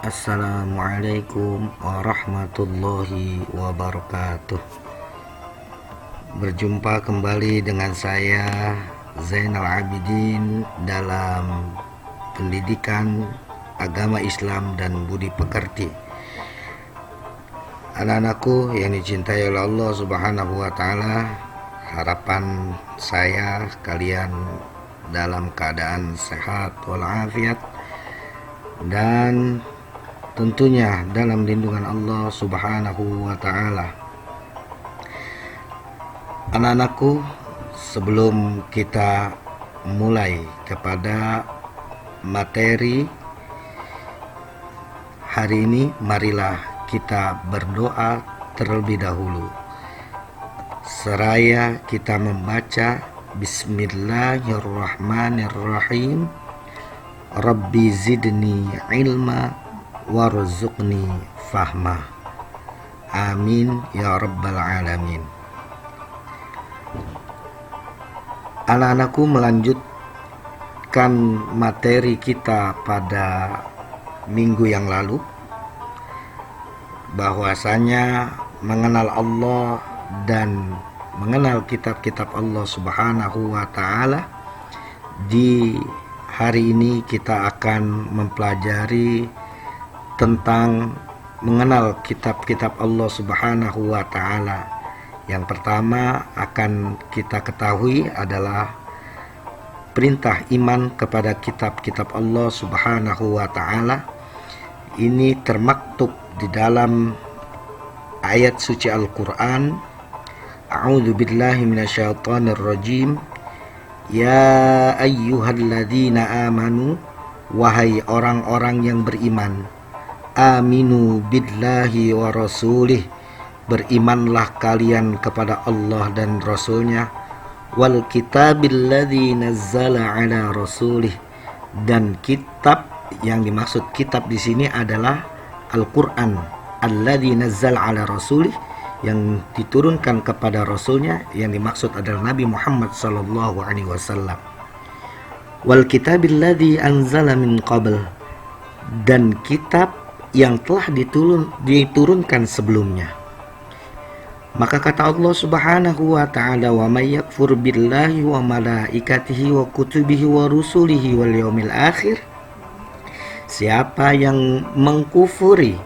Assalamualaikum warahmatullahi wabarakatuh. Berjumpa kembali dengan saya Zainal Abidin dalam pendidikan agama Islam dan budi pekerti. Anak-anakku yang dicintai oleh Allah Subhanahu wa taala, harapan saya kalian dalam keadaan sehat walafiat dan tentunya dalam lindungan Allah Subhanahu wa taala. Anak-anakku, sebelum kita mulai kepada materi hari ini, marilah kita berdoa terlebih dahulu. Seraya kita membaca Bismillahirrahmanirrahim. Rabbi zidni ilma warzuqni fahma. Amin ya rabbal alamin. Anak-anakku, melanjutkan materi kita pada minggu yang lalu, bahwasanya mengenal Allah dan mengenal kitab-kitab Allah Subhanahu wa taala. Di hari ini kita akan mempelajari tentang mengenal kitab-kitab Allah Subhanahu wa taala. Yang pertama akan kita ketahui adalah perintah iman kepada kitab-kitab Allah Subhanahu wa taala. Ini termaktub di dalam ayat suci Al-Qur'an. A'udzu billahi minasyaitonir rajim. Ya ayyuhalladzina amanu, wahai orang-orang yang beriman, aminu billahi wa rasulih, berimanlah kalian kepada Allah dan Rasulnya, wal kitabil ladzi nazzala ala rasulih, dan kitab yang dimaksud kitab di sini adalah Al-Qur'an, alladzi nazzala ala rasulih, yang diturunkan kepada Rasulnya, yang dimaksud adalah Nabi Muhammad sallallahu alaihi wasallam. Wal kitabil ladzi anzala min qabl, dan kitab yang telah diturunkan sebelumnya. Maka kata Allah Subhanahu wa taala, wa may yakfur billahi wa malaikatihi wa kutubihi wa rusulihi wal yaumil akhir, siapa yang mengkufuri,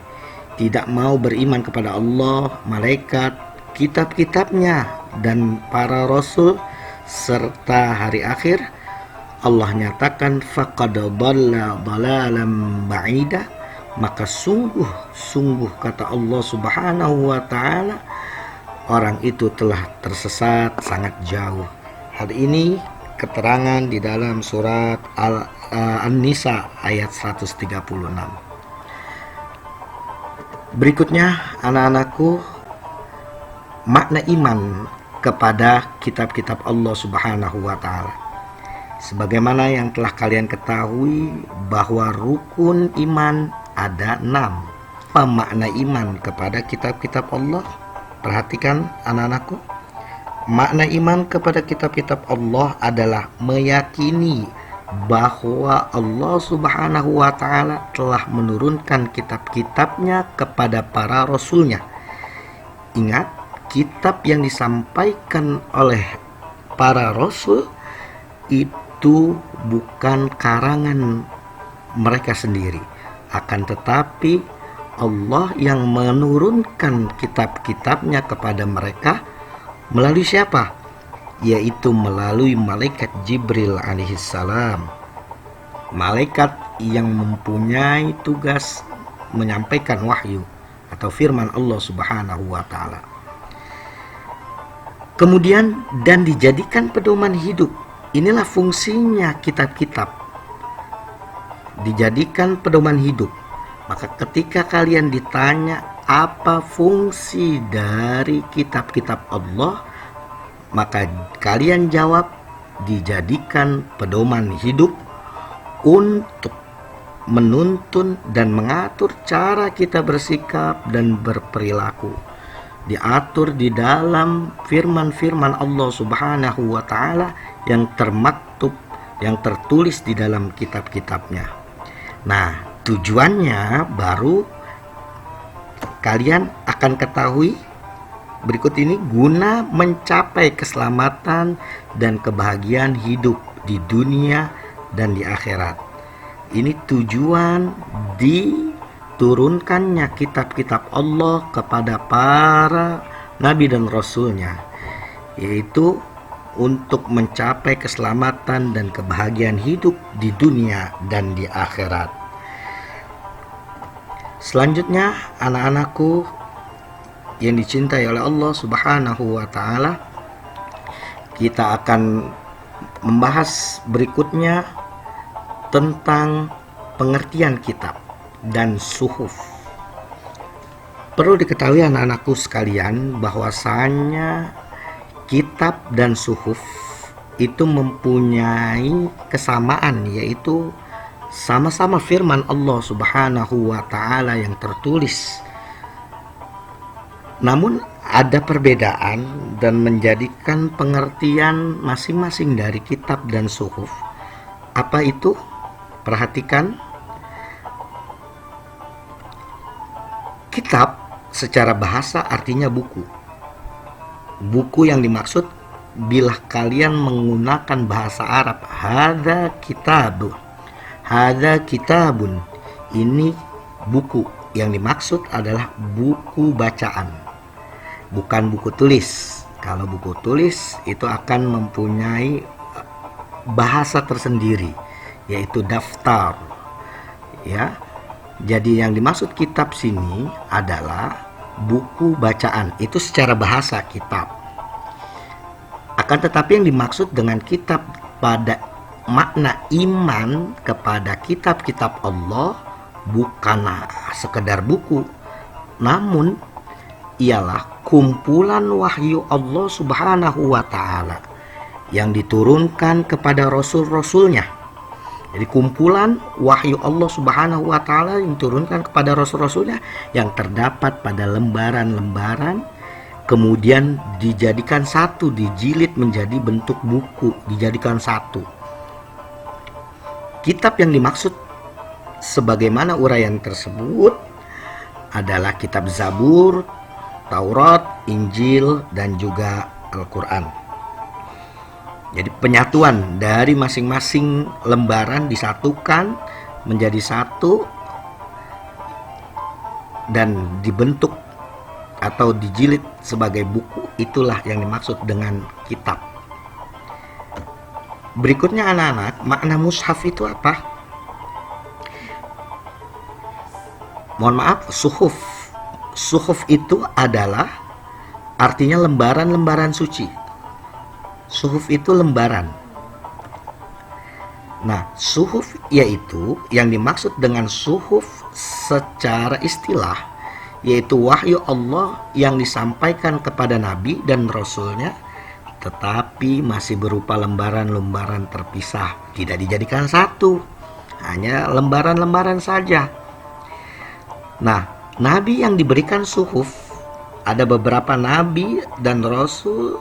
tidak mau beriman kepada Allah, malaikat, kitab-kitabnya, dan para rasul, serta hari akhir, Allah nyatakan faqad dhalla dhalalan ba'ida, maka sungguh kata Allah Subhanahu wa taala, orang itu telah tersesat sangat jauh. Hal ini keterangan di dalam surat An-Nisa ayat 136. Berikutnya, anak-anakku, makna iman kepada kitab-kitab Allah Subhanahu wa taala. Sebagaimana yang telah kalian ketahui bahwa rukun iman ada 6. Apa makna iman kepada kitab-kitab Allah? Perhatikan anak-anakku. Makna iman kepada kitab-kitab Allah adalah meyakini bahwa Allah Subhanahu wa taala telah menurunkan kitab-kitabnya kepada para rasulnya. Ingat, kitab yang disampaikan oleh para rasul itu bukan karangan mereka sendiri, akan tetapi Allah yang menurunkan kitab-kitabnya kepada mereka melalui siapa? Yaitu melalui malaikat Jibril alaihissalam, malaikat yang mempunyai tugas menyampaikan wahyu atau firman Allah Subhanahu wa taala. Kemudian, dan dijadikan pedoman hidup. Inilah fungsinya kitab-kitab, dijadikan pedoman hidup. Maka ketika kalian ditanya apa fungsi dari kitab-kitab Allah, maka kalian jawab, dijadikan pedoman hidup untuk menuntun dan mengatur cara kita bersikap dan berperilaku. Diatur di dalam firman-firman Allah Subhanahu wa taala yang termaktub, yang tertulis di dalam kitab-kitabnya. Nah, Tujuannya baru kalian akan ketahui berikut ini, guna mencapai keselamatan dan kebahagiaan hidup di dunia dan di akhirat. Ini tujuan diturunkannya kitab-kitab Allah kepada para nabi dan rasulnya, yaitu untuk mencapai keselamatan dan kebahagiaan hidup di dunia dan di akhirat. Selanjutnya, anak-anakku yang dicintai oleh Allah Subhanahu wa Ta'ala, kita akan membahas berikutnya tentang pengertian kitab dan suhuf. Perlu diketahui anak-anakku sekalian bahwasanya kitab dan suhuf itu mempunyai kesamaan, yaitu sama-sama firman Allah Subhanahu wa Ta'ala yang tertulis. Namun ada perbedaan dan menjadikan pengertian masing-masing dari kitab dan suhuf. Apa itu? Perhatikan. Kitab secara bahasa artinya buku. Buku yang dimaksud bila kalian menggunakan bahasa Arab, hadza kitabun. Hadza kitabun. Ini buku. Yang dimaksud adalah buku bacaan, bukan buku tulis. Kalau buku tulis itu akan mempunyai bahasa tersendiri, yaitu daftar. Ya. Jadi yang dimaksud kitab sini adalah buku bacaan. Itu secara bahasa kitab. Akan tetapi yang dimaksud dengan kitab pada makna iman kepada kitab-kitab Allah bukanlah sekedar buku, namun ialah kumpulan wahyu Allah Subhanahu wa Ta'ala yang diturunkan kepada rasul-rasulnya. Jadi kumpulan wahyu Allah Subhanahu wa Ta'ala yang diturunkan kepada rasul-rasulnya yang terdapat pada lembaran-lembaran, kemudian dijadikan satu, dijilid menjadi bentuk buku, dijadikan satu. Kitab yang dimaksud sebagaimana uraian tersebut adalah kitab Zabur, Taurat, Injil, dan juga Al-Quran. Jadi penyatuan dari masing-masing lembaran disatukan menjadi satu dan dibentuk atau dijilid sebagai buku. Itulah yang dimaksud dengan kitab. Berikutnya anak-anak, makna mushaf itu apa? Mohon maaf, suhuf. Suhuf itu adalah artinya lembaran-lembaran suci. Suhuf itu lembaran. Nah, suhuf yaitu yang dimaksud dengan suhuf secara istilah, yaitu wahyu Allah yang disampaikan kepada Nabi dan Rasulnya, tetapi masih berupa lembaran-lembaran terpisah, tidak dijadikan satu, hanya lembaran-lembaran saja. Nah, nabi yang diberikan suhuf, ada beberapa nabi dan rasul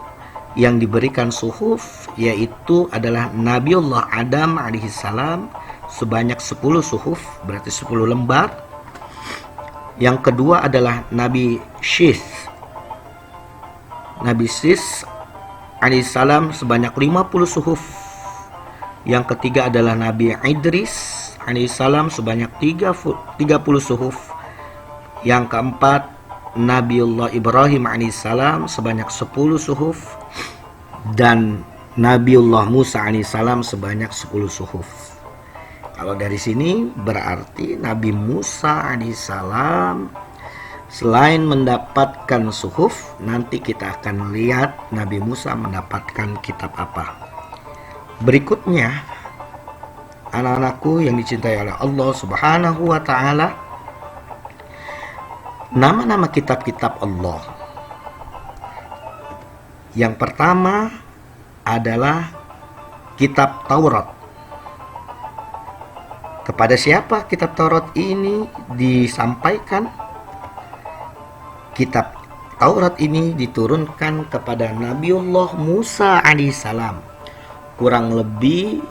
yang diberikan suhuf, yaitu adalah Nabiullah Adam alaihissalam sebanyak 10 suhuf, berarti 10 lembar. Yang kedua adalah Nabi Syith alaihissalam sebanyak 50 suhuf. Yang ketiga adalah Nabi Idris alaihissalam sebanyak 30 suhuf. Yang keempat, Nabiullah Ibrahim alaihissalam sebanyak 10 suhuf, dan Nabiullah Musa alaihissalam sebanyak 10 suhuf. Kalau dari sini berarti Nabi Musa alaihissalam selain mendapatkan suhuf, nanti kita akan lihat Nabi Musa mendapatkan kitab apa. Berikutnya, anak-anakku yang dicintai oleh Allah Subhanahu wa Ta'ala, nama-nama kitab-kitab Allah. Yang pertama adalah kitab Taurat. Kepada siapa kitab Taurat ini disampaikan? Kitab Taurat ini diturunkan kepada Nabiullah Musa alaihissalam, kurang lebih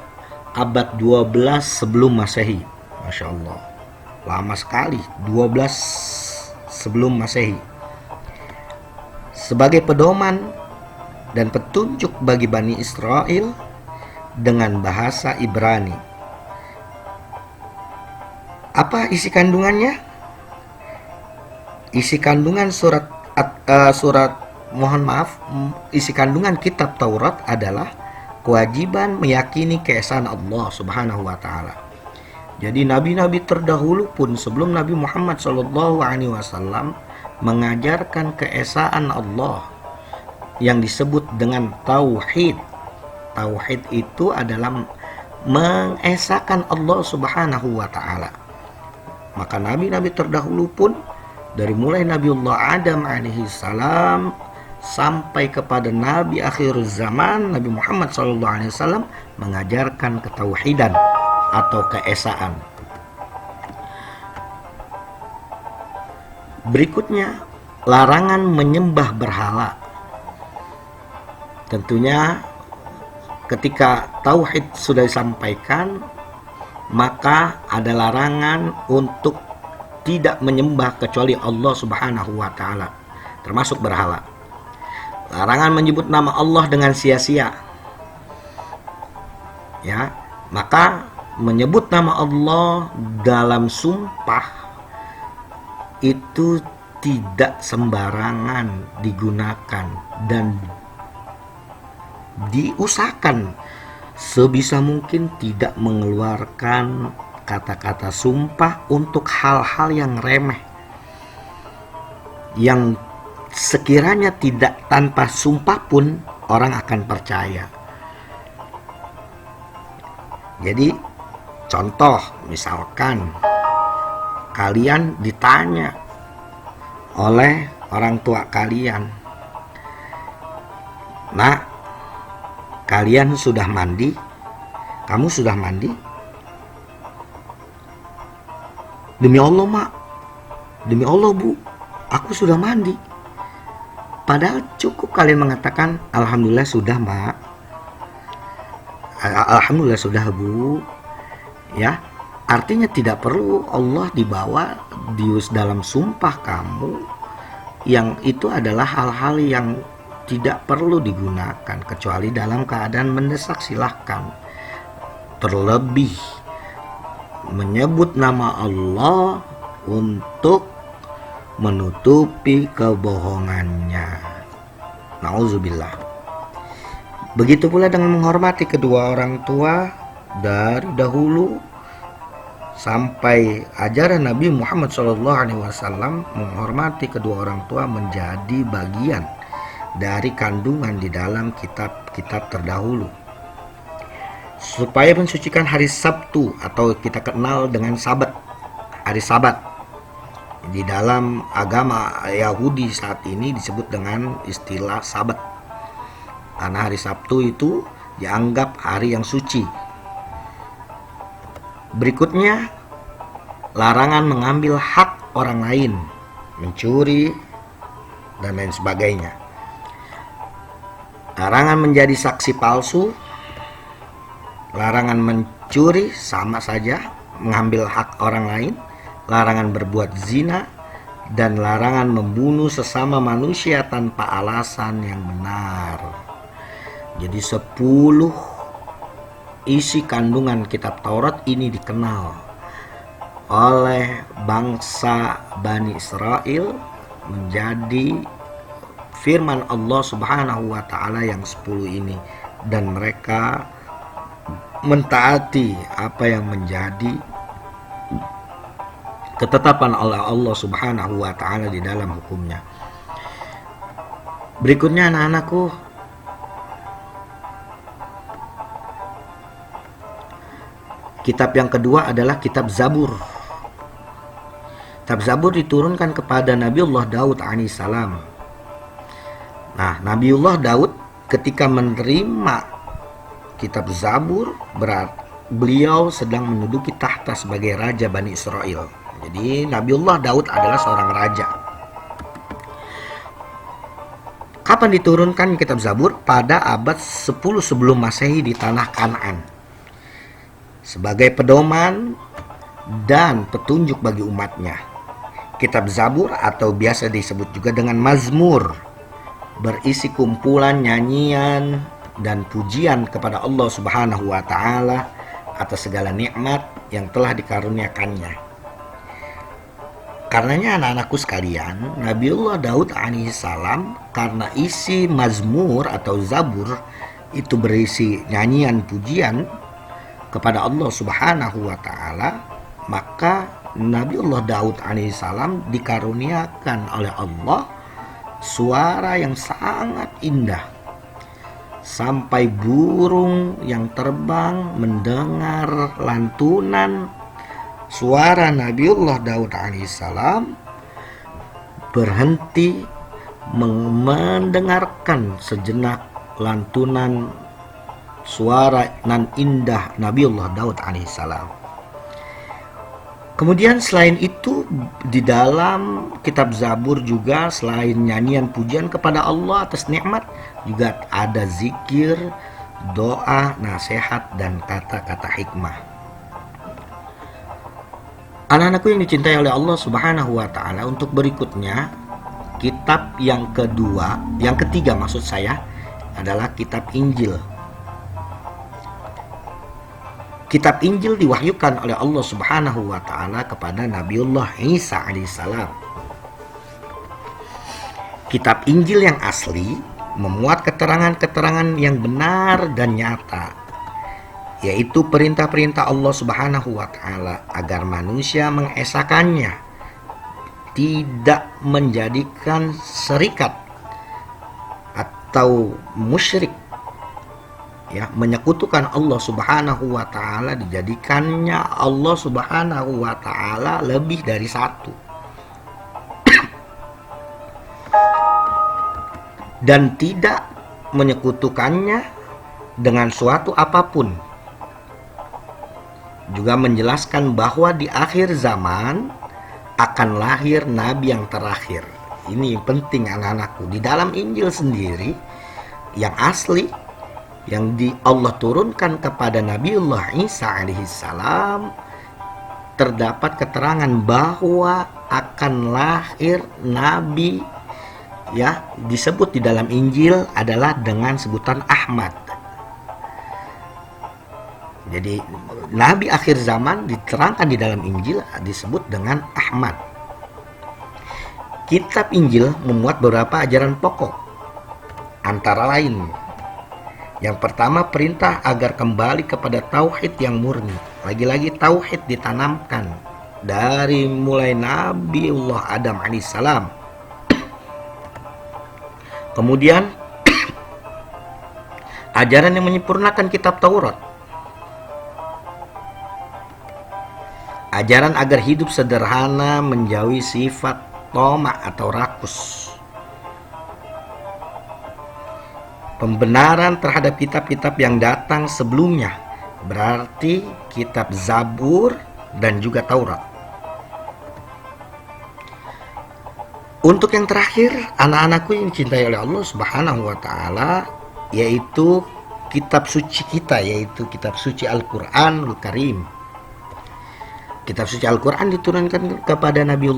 abad 12 sebelum Masehi. Masya Allah. lama sekali, 12 sebelum Masehi. Sebagai pedoman dan petunjuk bagi Bani Israel dengan bahasa Ibrani. Apa isi kandungannya? Isi kandungan isi kandungan kitab Taurat adalah kewajiban meyakini keesaan Allah Subhanahu wa taala. Jadi nabi-nabi terdahulu pun sebelum Nabi Muhammad SAW mengajarkan keesaan Allah yang disebut dengan tauhid. Tauhid itu adalah mengesahkan Allah Subhanahu wa taala. Maka nabi-nabi terdahulu pun dari mulai Nabiullah Adam alaihi salam sampai kepada Nabi akhir zaman Nabi Muhammad SAW mengajarkan ketauhidan atau keesaan. Berikutnya, larangan menyembah berhala. Tentunya ketika tauhid sudah disampaikan, maka ada larangan untuk tidak menyembah kecuali Allah Subhanahu wa taala, termasuk berhala. Larangan menyebut nama Allah dengan sia-sia. Ya, maka menyebut nama Allah dalam sumpah itu tidak sembarangan digunakan dan diusahakan sebisa mungkin tidak mengeluarkan kata-kata sumpah untuk hal-hal yang remeh, yang sekiranya tidak tanpa sumpah pun orang akan percaya. Jadi contoh, misalkan kalian ditanya oleh orang tua kalian, "Nak, kalian sudah mandi? Kamu sudah mandi?" "Demi Allah, Mak. Demi Allah, Bu. Aku sudah mandi." Padahal cukup kalian mengatakan, "Alhamdulillah sudah, Mak. Alhamdulillah sudah, Bu." Ya, artinya tidak perlu Allah dibawa dalam sumpah kamu, yang itu adalah hal-hal yang tidak perlu digunakan kecuali dalam keadaan mendesak, silahkan. Terlebih menyebut nama Allah untuk menutupi kebohongannya. Nauzubillah. Begitu pula dengan menghormati kedua orang tua dari dahulu sampai ajaran Nabi Muhammad SAW. Menghormati kedua orang tua menjadi bagian dari kandungan di dalam kitab-kitab terdahulu. Supaya mensucikan hari Sabtu atau kita kenal dengan Sabat, hari Sabat. Di dalam agama Yahudi saat ini disebut dengan istilah Sabat. Karena hari Sabtu itu dianggap hari yang suci. Berikutnya, larangan mengambil hak orang lain, mencuri, dan lain sebagainya. Larangan menjadi saksi palsu, larangan mencuri sama saja mengambil hak orang lain, larangan berbuat zina, dan larangan membunuh sesama manusia tanpa alasan yang benar. Jadi 10 isi kandungan kitab Taurat ini dikenal oleh bangsa Bani Israel menjadi firman Allah Subhanahu wa taala yang 10 ini, dan mereka mentaati apa yang menjadi ketetapan oleh Allah Subhanahu wa taala di dalam hukumnya. Berikutnya anak-anakku, kitab yang kedua adalah kitab Zabur. Kitab Zabur diturunkan kepada Nabiullah Daud alaihissalam. Nah, Nabiullah Daud ketika menerima kitab Zabur, beliau sedang menduduki tahta sebagai raja Bani Israel. Jadi Nabiullah Daud adalah seorang raja. Kapan diturunkan kitab Zabur? Pada abad 10 sebelum Masehi di tanah Kanaan. Sebagai pedoman dan petunjuk bagi umatnya. Kitab Zabur atau biasa disebut juga dengan Mazmur berisi kumpulan nyanyian dan pujian kepada Allah Subhanahu wa taala atas segala nikmat yang telah dikaruniakannya. Karenanya anak-anakku sekalian, Nabiullah Daud alaihissalam, karena isi Mazmur atau Zabur itu berisi nyanyian pujian kepada Allah Subhanahu wa taala, maka Nabiullah Daud alaihissalam dikaruniakan oleh Allah suara yang sangat indah, sampai burung yang terbang mendengar lantunan suara Nabiullah Daud alaihissalam berhenti mendengarkan sejenak lantunan suara nan indah Nabiullah Daud alaihissalam. Kemudian selain itu di dalam kitab Zabur juga selain nyanyian pujian kepada Allah atas nikmat, juga ada zikir, doa, nasihat, dan kata-kata hikmah. Anak-anakku yang dicintai oleh Allah Subhanahu wa taala, untuk berikutnya kitab yang ketiga maksud saya adalah kitab Injil. Kitab Injil diwahyukan oleh Allah Subhanahu wa taala kepada Nabiullah Isa alaihissalam. Kitab Injil yang asli memuat keterangan-keterangan yang benar dan nyata, yaitu perintah-perintah Allah Subhanahu wa taala agar manusia mengesakannya, tidak menjadikan serikat atau musyrik, menyekutukan Allah Subhanahu wa taala, dijadikannya Allah Subhanahu wa taala lebih dari satu, dan tidak menyekutukannya dengan suatu apapun. Juga menjelaskan bahwa di akhir zaman akan lahir nabi yang terakhir. Ini penting anak-anakku. Di dalam Injil sendiri yang asli, yang Allah turunkan kepada Nabiullah Isa alaihissalam, terdapat keterangan bahwa akan lahir nabi, disebut di dalam Injil adalah dengan sebutan Ahmad. Jadi nabi akhir zaman diterangkan di dalam Injil disebut dengan Ahmad. Kitab Injil memuat beberapa ajaran pokok, antara lain yang pertama, perintah agar kembali kepada tauhid yang murni. Lagi-lagi tauhid ditanamkan dari mulai Nabiullah Adam alaihissalam. Kemudian ajaran yang menyempurnakan kitab Taurat. Ajaran agar hidup sederhana, menjauhi sifat tamak atau rakus. Pembenaran terhadap kitab-kitab yang datang sebelumnya, berarti kitab Zabur dan juga Taurat. Untuk yang terakhir, anak-anakku yang dicintai oleh Allah Subhanahu wa taala, yaitu kitab suci kita, yaitu kitab suci Al-Qur'anul Karim. Kitab suci Al-Qur'an diturunkan kepada Nabi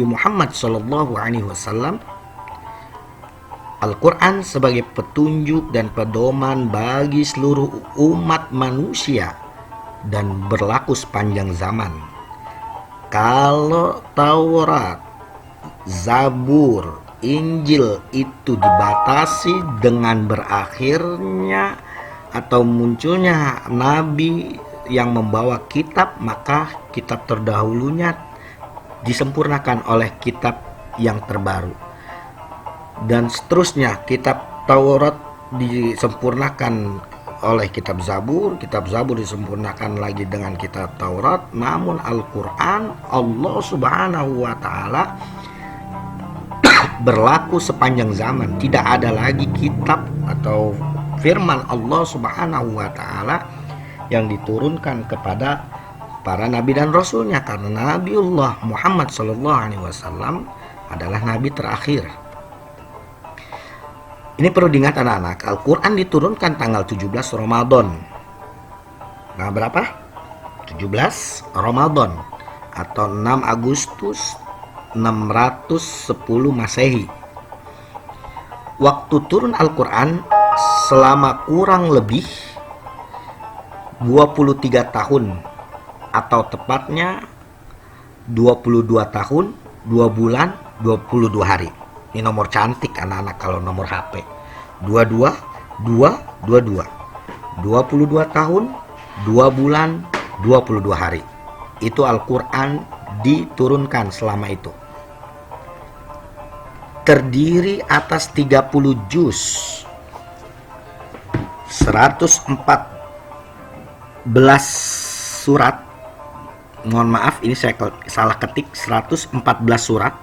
Muhammad sallallahu alaihi wasallam. Al-Quran sebagai petunjuk dan pedoman bagi seluruh umat manusia dan berlaku sepanjang zaman. Kalau Taurat, Zabur, Injil itu dibatasi dengan berakhirnya atau munculnya nabi yang membawa kitab, maka kitab terdahulunya disempurnakan oleh kitab yang terbaru. Dan seterusnya, kitab Taurat disempurnakan oleh kitab Zabur disempurnakan lagi dengan kitab Taurat. Namun Al-Quran, Allah Subhanahu wa ta'ala berlaku sepanjang zaman. Tidak ada lagi kitab atau firman Allah Subhanahu wa ta'ala yang diturunkan kepada para nabi dan rasulnya, karena Nabiullah Muhammad SAW adalah nabi terakhir. Ini perlu diingat anak-anak, Al-Quran diturunkan tanggal 17 Ramadan. Nah berapa? 17 17 Ramadan atau 6 Agustus 610 Masehi. Waktu turun Al-Quran selama kurang lebih 23 tahun atau tepatnya 22 tahun, 2 bulan, 22 hari. Ini nomor cantik anak-anak kalau nomor HP. 22 22 tahun, 2 bulan, 22 hari. Itu Al-Quran diturunkan selama itu. Terdiri atas 30 juz, 114 surat. Mohon maaf, ini saya salah ketik. 114 surat,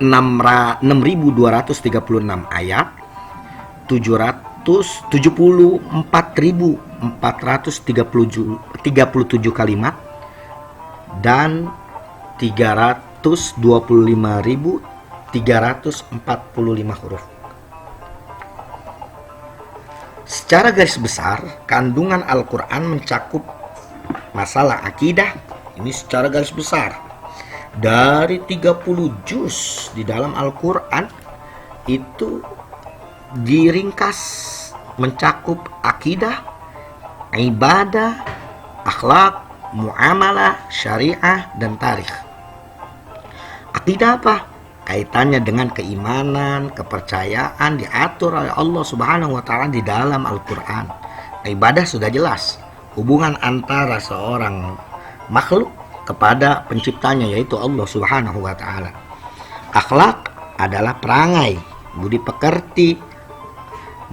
6.236 ayat, 74.437 kalimat, dan 325.345 huruf. Secara garis besar, kandungan Al-Quran mencakup masalah akidah. Ini secara garis besar. Dari 30 juz di dalam Al-Quran itu diringkas mencakup akidah, ibadah, akhlak, muamalah, syariah, dan tarikh. Akidah apa? Kaitannya dengan keimanan, kepercayaan diatur oleh Allah Subhanahu wa Ta'ala di dalam Al-Quran. Ibadah sudah jelas, hubungan antara seorang makhluk kepada penciptanya, yaitu Allah Subhanahu wa Ta'ala. Akhlak adalah perangai, budi pekerti,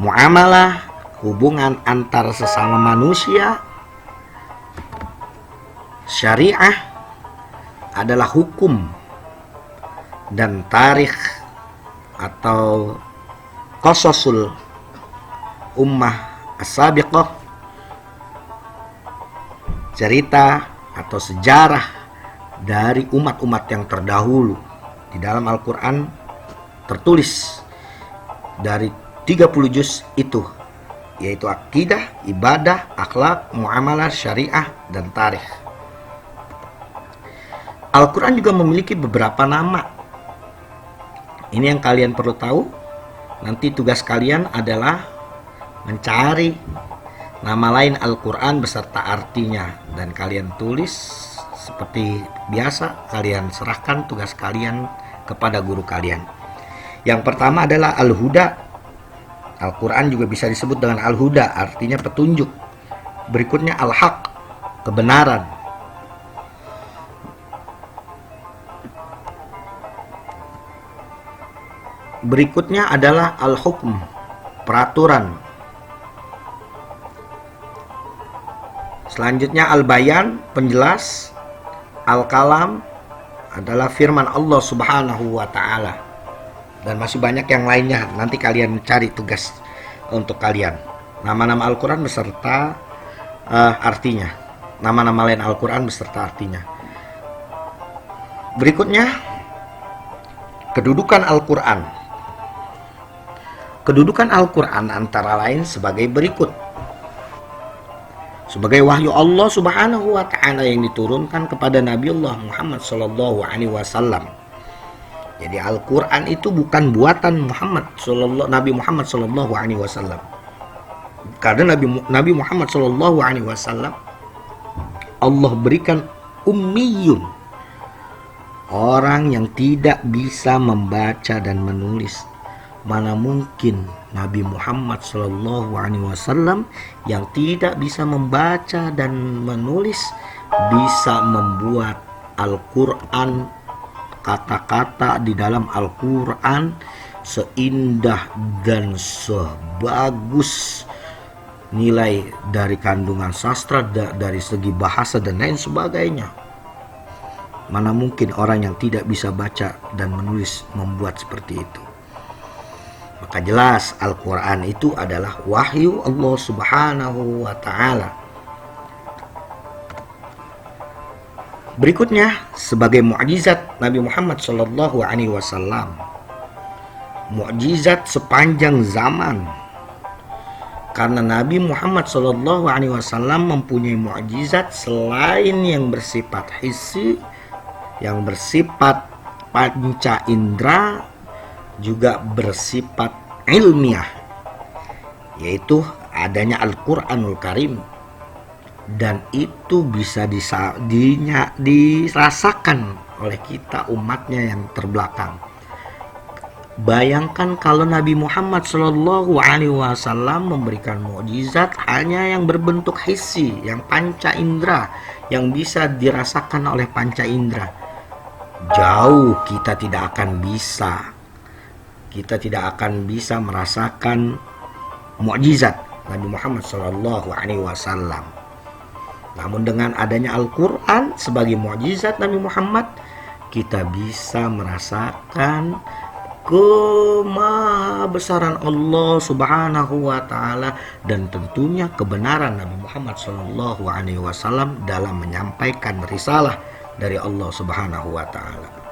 muamalah, hubungan antar sesama manusia. Syariah adalah hukum, dan tarikh atau qasasul ummah as-sabiqah, cerita atau sejarah dari umat-umat yang terdahulu. Di dalam Al-Quran tertulis dari 30 juz itu, yaitu akidah, ibadah, akhlak, muamalah, syariah, dan tarikh. Al-Quran juga memiliki beberapa nama. Ini yang kalian perlu tahu. Nanti tugas kalian adalah mencari nama lain Al-Quran beserta artinya, dan kalian tulis seperti biasa. Kalian serahkan tugas kalian kepada guru kalian. Yang pertama adalah Al-Huda. Al-Quran juga bisa disebut dengan Al-Huda, artinya petunjuk. Berikutnya Al-Haq, kebenaran. Berikutnya adalah Al-Hukm, peraturan. Selanjutnya Al-Bayan, penjelas. Al-Kalam adalah firman Allah Subhanahu wa Ta'ala. Dan masih banyak yang lainnya. Nanti kalian cari tugas untuk kalian. Nama-nama Al-Quran beserta artinya. Nama-nama lain Al-Quran beserta artinya. Berikutnya kedudukan Al-Quran. Kedudukan Al-Quran antara lain sebagai berikut. Sebagai wahyu Allah Subhanahu wa Ta'ala yang diturunkan kepada Nabiullah Muhammad sallallahu alaihi wasallam. Jadi Al-Quran itu bukan buatan Nabi Muhammad sallallahu alaihi wasallam. Karena Nabi Muhammad sallallahu alaihi wasallam Allah berikan ummiyun, orang yang tidak bisa membaca dan menulis. Mana mungkin Nabi Muhammad SAW yang tidak bisa membaca dan menulis bisa membuat Al-Quran, kata-kata di dalam Al-Quran seindah dan sebagus nilai dari kandungan sastra, dari segi bahasa dan lain sebagainya. Mana mungkin orang yang tidak bisa baca dan menulis membuat seperti itu. Maka jelas Al-Quran itu adalah wahyu Allah Subhanahu wa Ta'ala. Berikutnya sebagai mukjizat Nabi Muhammad sallallahu alaihi wasallam. Mukjizat sepanjang zaman. Karena Nabi Muhammad SAW mempunyai mukjizat selain yang bersifat hissi, yang bersifat panca indera, juga bersifat ilmiah, yaitu adanya Al-Quranul Karim. Dan itu bisa dirasakan oleh kita umatnya yang terbelakang. Bayangkan kalau Nabi Muhammad SAW memberikan mukjizat hanya yang berbentuk hissi, yang panca indera, yang bisa dirasakan oleh panca indera. Jauh kita tidak akan bisa. Kita tidak akan bisa merasakan mukjizat Nabi Muhammad SAW. Namun dengan adanya Al-Quran sebagai mukjizat Nabi Muhammad, kita bisa merasakan kemahabesaran Allah Subhanahu wa Ta'ala, dan tentunya kebenaran Nabi Muhammad SAW dalam menyampaikan risalah dari Allah Subhanahu wa Ta'ala.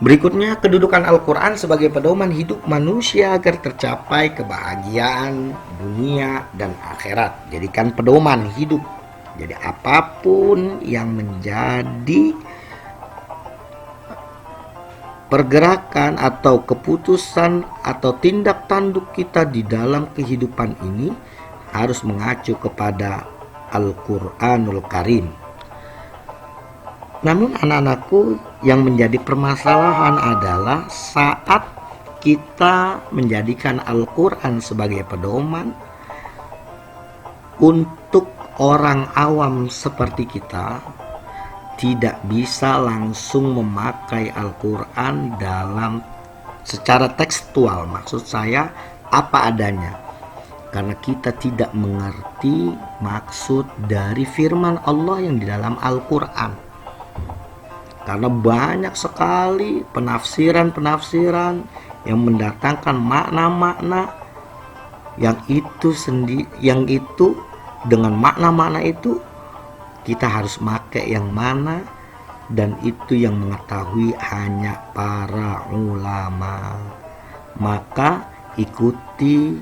Berikutnya, kedudukan Al-Quran sebagai pedoman hidup manusia agar tercapai kebahagiaan dunia dan akhirat. Jadikan pedoman hidup. Jadi apapun yang menjadi pergerakan atau keputusan atau tindak tanduk kita di dalam kehidupan ini harus mengacu kepada Al-Quranul Karim. Namun anak-anakku, yang menjadi permasalahan adalah saat kita menjadikan Al-Quran sebagai pedoman untuk orang awam seperti kita, tidak bisa langsung memakai Al-Quran dalam secara tekstual. Maksud saya apa adanya. Karena kita tidak mengerti maksud dari firman Allah yang di dalam Al-Quran. Karena banyak sekali penafsiran-penafsiran yang mendatangkan makna-makna yang itu dengan makna-makna itu kita harus pakai yang mana, dan itu yang mengetahui hanya para ulama. Maka ikuti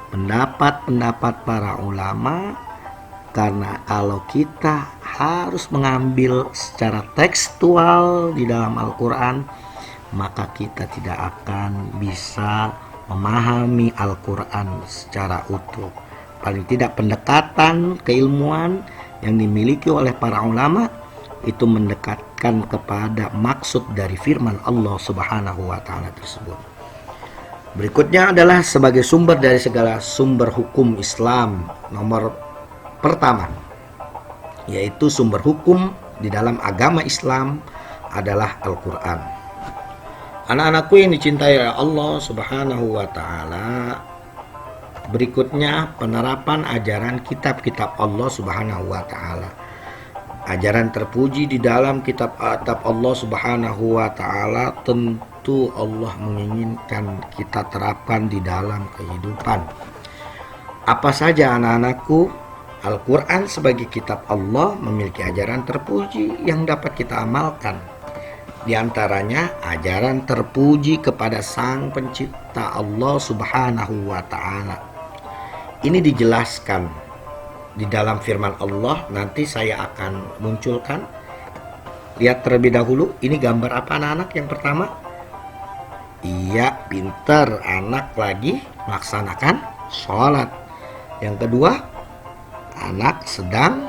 pendapat-pendapat para ulama, karena kalau kita harus mengambil secara tekstual di dalam Al-Quran, maka kita tidak akan bisa memahami Al-Quran secara utuh. Paling tidak pendekatan keilmuan yang dimiliki oleh para ulama itu mendekatkan kepada maksud dari firman Allah Subhanahu wa Ta'ala tersebut. Berikutnya adalah sebagai sumber dari segala sumber hukum Islam. Nomor pertama, yaitu sumber hukum di dalam agama Islam adalah Al-Quran. Anak-anakku yang dicintai oleh Allah Subhanahu wa Ta'ala, berikutnya penerapan ajaran kitab-kitab Allah Subhanahu wa Ta'ala. Ajaran terpuji di dalam kitab-kitab Allah Subhanahu wa Ta'ala tentu Allah menginginkan kita terapkan di dalam kehidupan. Apa saja anak-anakku? Al-Quran sebagai kitab Allah memiliki ajaran terpuji yang dapat kita amalkan. Di antaranya ajaran terpuji kepada Sang Pencipta Allah Subhanahu wa Ta'ala. Ini dijelaskan di dalam firman Allah. Nanti saya akan munculkan. Lihat terlebih dahulu, ini gambar apa anak-anak yang pertama? Iya, pinter, anak lagi melaksanakan sholat. Yang kedua, anak sedang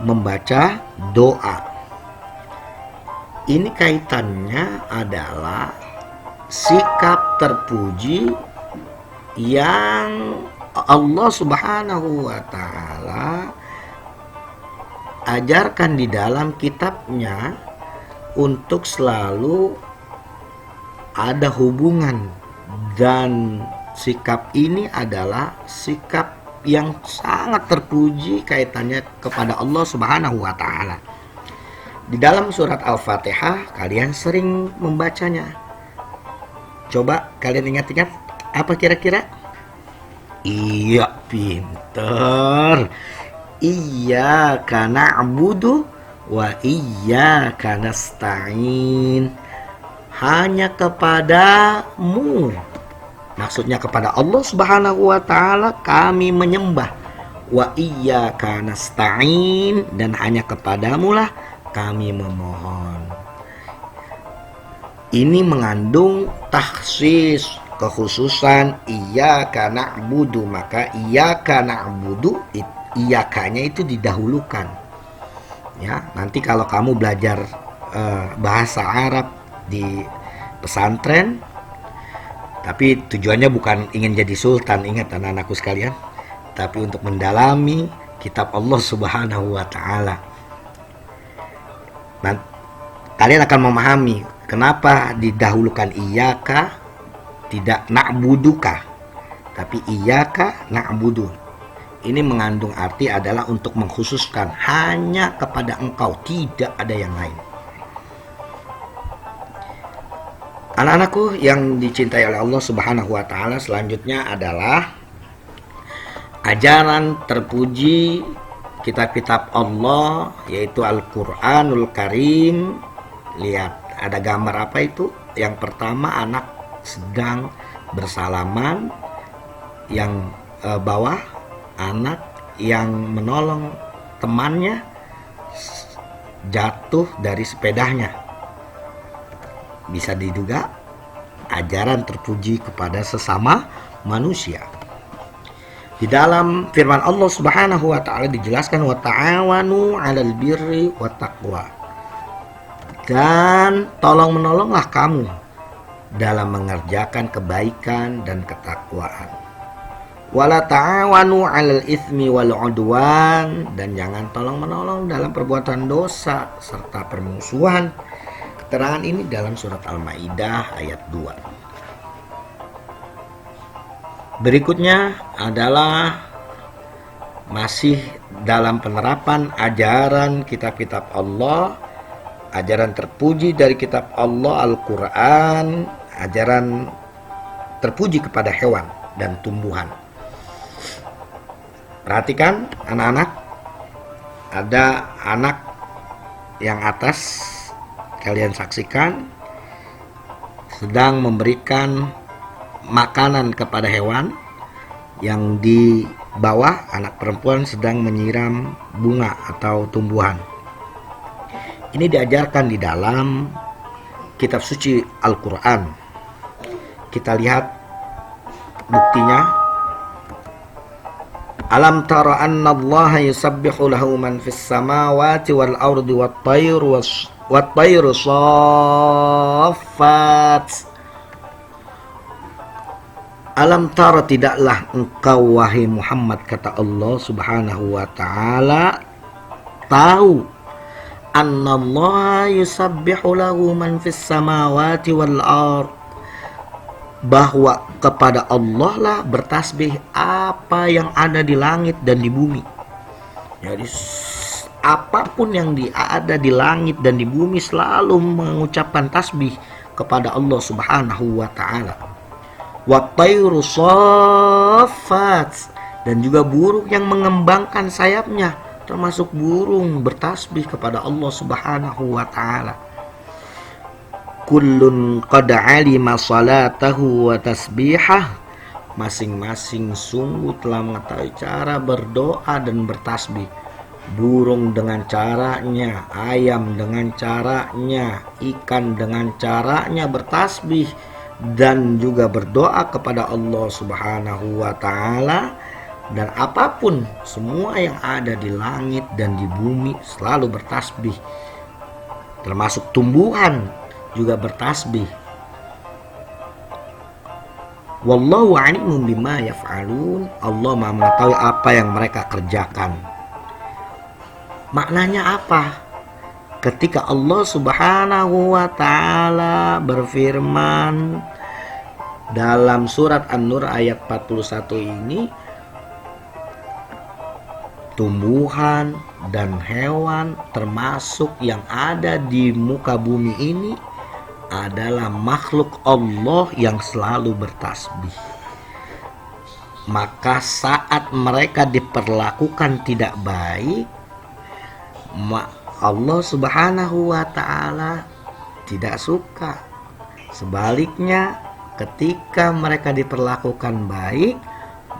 membaca doa. Ini kaitannya adalah sikap terpuji yang Allah Subhanahu wa Ta'ala ajarkan di dalam kitabnya untuk selalu ada hubungan, dan sikap ini adalah sikap yang sangat terpuji kaitannya kepada Allah Subhanahu wa Ta'ala. Di dalam surat Al-Fatihah kalian sering membacanya. Coba kalian ingat-ingat apa kira-kira? Iya, pinter. Iyyaka na'budu wa iyyaka nasta'in. Hanya kepadamu. Maksudnya kepada Allah Subhanahu wa taala kami menyembah. Wa iyyaka nasta'in, dan hanya kepadamu lah kami memohon. Ini mengandung takhsis, kekhususan iyyaka na'budu, maka iyyaka na'budu, iyyakanya itu didahulukan. Ya, nanti kalau kamu belajar bahasa Arab di pesantren, tapi tujuannya bukan ingin jadi sultan, ingat anak-anakku sekalian, tapi untuk mendalami kitab Allah Subhanahu wa taala. Nah, kalian akan memahami kenapa didahulukan iyyaka, tidak na'buduka, tapi iyyaka na'budu. Ini mengandung arti adalah untuk mengkhususkan hanya kepada engkau, tidak ada yang lain. Anak-anakku yang dicintai oleh Allah Subhanahu wa taala, selanjutnya adalah ajaran terpuji kitab-kitab Allah, yaitu Al-Qur'anul Karim. Lihat, ada gambar apa itu? Yang pertama, anak sedang bersalaman, yang bawah anak yang menolong temannya jatuh dari sepedanya. Bisa diduga ajaran terpuji kepada sesama manusia. Di dalam firman Allah Subhanahu wa taala dijelaskan wa ta'awanu 'alal birri wat taqwa. Dan tolong-menolonglah kamu dalam mengerjakan kebaikan dan ketakwaan. Wala ta'awanu 'alal itsmi wal 'udwan, dan jangan tolong-menolong dalam perbuatan dosa serta permusuhan. Keterangan ini dalam surat Al-Maidah ayat 2. Berikutnya adalah masih dalam penerapan ajaran kitab-kitab Allah, ajaran terpuji dari kitab Allah Al-Quran, ajaran terpuji kepada hewan dan tumbuhan. Perhatikan anak-anak, ada anak yang atas, kalian saksikan, sedang memberikan makanan kepada hewan. Yang di bawah, anak perempuan sedang menyiram bunga atau tumbuhan. Ini diajarkan di dalam kitab suci Al-Quran. Kita lihat buktinya. Alam tara anna Allah yusabbihu lahu man fis samawati wal ardi wat tayru saffat. Alam tara, tidaklah engkau wahai Muhammad, kata Allah Subhanahu wa taala, tahu anna Allah yusabbihu lahu man fis samawati wal ard, bahwa kepada Allah lah bertasbih apa yang ada di langit dan di bumi. Jadi apapun yang ada di langit dan di bumi selalu mengucapkan tasbih kepada Allah Subhanahu wa taala. Wat tayru saffat, dan juga burung yang mengembangkan sayapnya, termasuk burung bertasbih kepada Allah Subhanahu wa taala. Kullun qad alima salatahu wa tasbihah, masing-masing sungguh telah mengetahui cara berdoa dan bertasbih. Burung dengan caranya, ayam dengan caranya, ikan dengan caranya bertasbih dan juga berdoa kepada Allah Subhanahu wa taala. Dan apapun, semua yang ada di langit dan di bumi selalu bertasbih, termasuk tumbuhan juga bertasbih. Wallahu alimun bima yaf'alun, Allah Maha mengetahui apa yang mereka kerjakan. Maknanya apa? Ketika Allah Subhanahu wa taala berfirman dalam surat An-Nur ayat 41 ini, tumbuhan dan hewan termasuk yang ada di muka bumi ini adalah makhluk Allah yang selalu bertasbih. Maka saat mereka diperlakukan tidak baik, Allah Subhanahu wa taala tidak suka. Sebaliknya, ketika mereka diperlakukan baik,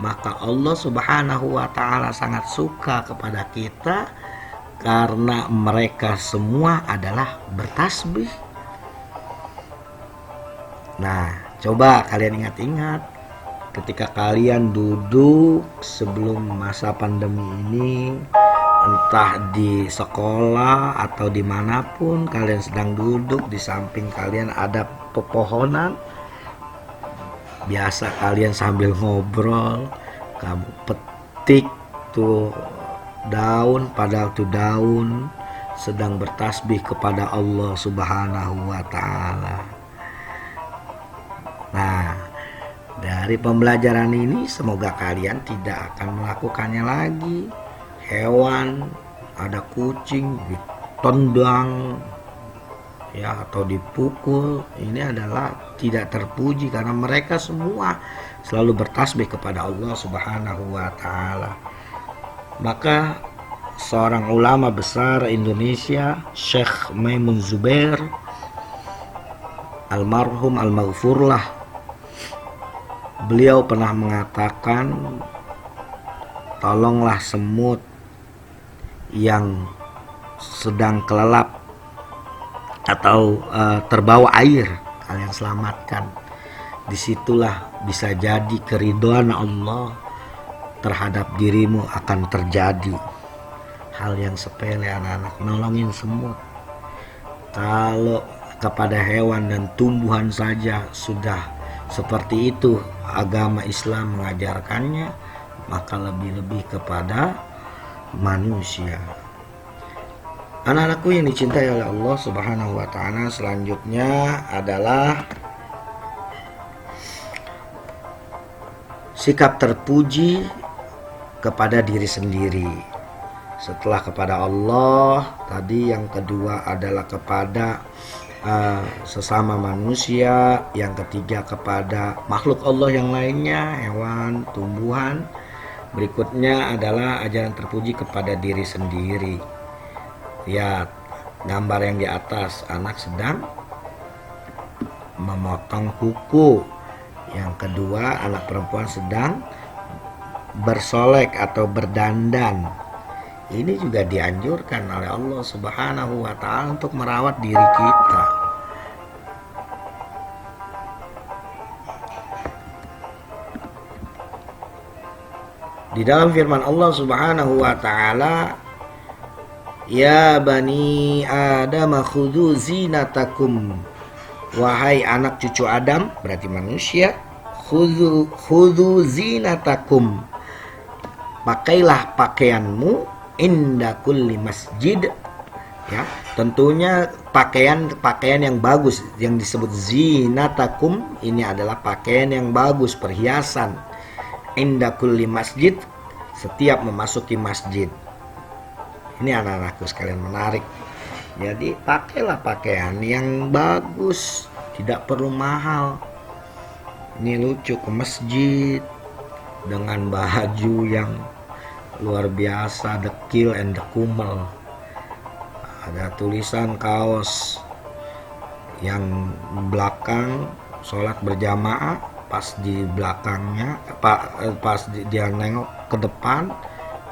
maka Allah Subhanahu wa Ta'ala sangat suka kepada kita, karena mereka semua adalah bertasbih. Nah, coba kalian ingat-ingat ketika kalian duduk sebelum masa pandemi ini, entah di sekolah atau dimanapun kalian sedang duduk, di samping kalian ada pepohonan, biasa kalian sambil ngobrol, kamu petik tuh daun, padahal tuh daun sedang bertasbih kepada Allah Subhanahu wa Ta'ala. Nah, dari pembelajaran ini semoga kalian tidak akan melakukannya lagi. Hewan, ada kucing ditendang ya atau dipukul, ini adalah tidak terpuji, karena mereka semua selalu bertasbih kepada Allah Subhanahu wa Ta'ala. Maka seorang ulama besar Indonesia, Syekh Maimun Zubair almarhum al-maghfurlah, beliau pernah mengatakan, tolonglah semut yang sedang kelelap atau terbawa air, kalian selamatkan. Disitulah bisa jadi keridhaan Allah terhadap dirimu akan terjadi. Hal yang sepele anak-anak, nolongin semut. Kalau kepada hewan dan tumbuhan saja sudah seperti itu agama Islam mengajarkannya, maka lebih-lebih kepada manusia. Anak-anakku yang dicintai oleh Allah Subhanahu wa Ta'ala, selanjutnya adalah sikap terpuji kepada diri sendiri. Setelah kepada Allah, tadi yang kedua adalah kepada sesama manusia, yang ketiga kepada makhluk Allah yang lainnya, hewan, tumbuhan. Berikutnya adalah ajaran terpuji kepada diri sendiri. Lihat gambar yang di atas, anak sedang memotong kuku. Yang kedua, anak perempuan sedang bersolek atau berdandan. Ini juga dianjurkan oleh Allah Subhanahu wa Ta'ala untuk merawat diri kita. Di dalam firman Allah Subhanahu wa Ta'ala, ya bani Adam khudhu zinatakum, wahai anak cucu Adam, berarti manusia, khudhu zinatakum, pakailah pakaianmu, inda kulli masjid, ya, tentunya pakaian yang bagus, yang disebut zinatakum ini adalah pakaian yang bagus, perhiasan. Inda kulli masjid, setiap memasuki masjid. Ini anak-anakku sekalian menarik. Jadi pakailah pakaian yang bagus, tidak perlu mahal. Ini lucu, ke masjid dengan baju yang luar biasa, dekil and dekumel. Ada tulisan kaos yang belakang sholat berjamaah, pas di belakangnya, pas dia nengok ke depan,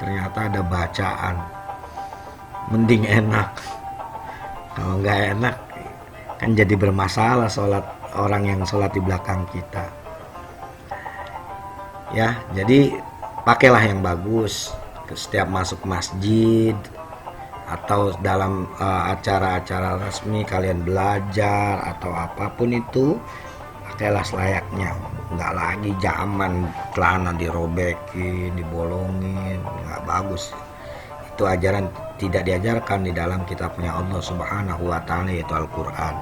ternyata ada bacaan. Mending enak. Kalau nggak enak, kan jadi bermasalah sholat orang yang sholat di belakang kita. Ya, jadi pakailah yang bagus setiap masuk masjid atau dalam acara-acara resmi kalian belajar atau apapun itu, pakailah selayaknya. Nggak lagi zaman celana dirobekin, dibolongin, nggak bagus. Itu ajaran tidak diajarkan di dalam kitabnya Allah Subhanahu wa Ta'ala, yaitu Al-Quran.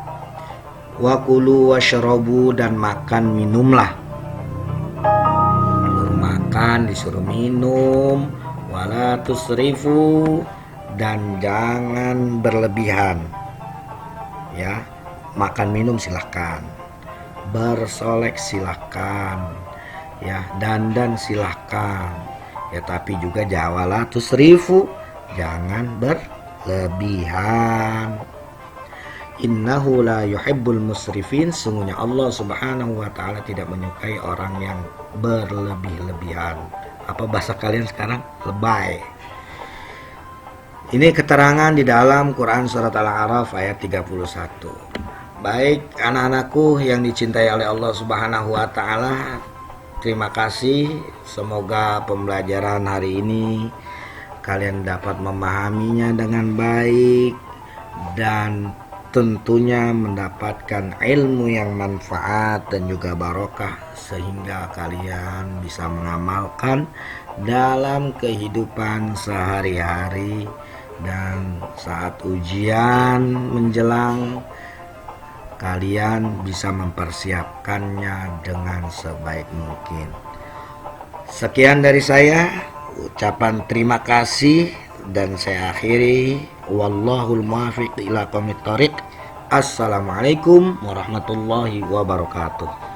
Wa kulu washrabu, dan makan minumlah. Makan disuruh minum, wala tusrifu, dan jangan berlebihan. Ya, makan minum silahkan, bersolek silahkan, ya, dandan silahkan, ya, tapi juga wala tusrifu, jangan berlebihan. Innahu la yuhibbul musrifin, sungguhnya Allah Subhanahu wa taala tidak menyukai orang yang berlebih-lebihan. Apa bahasa kalian sekarang? Lebay. Ini keterangan di dalam Quran surat Al-A'raf ayat 31. Baik anak-anakku yang dicintai oleh Allah Subhanahu wa taala, terima kasih. Semoga pembelajaran hari ini kalian dapat memahaminya dengan baik dan tentunya mendapatkan ilmu yang manfaat dan juga barokah, sehingga kalian bisa mengamalkan dalam kehidupan sehari-hari, dan saat ujian menjelang kalian bisa mempersiapkannya dengan sebaik mungkin. Sekian dari saya, ucapan terima kasih, dan saya akhiri, wallahul muwaffiq ila aqwamit thoriq. Assalamualaikum warahmatullahi wabarakatuh.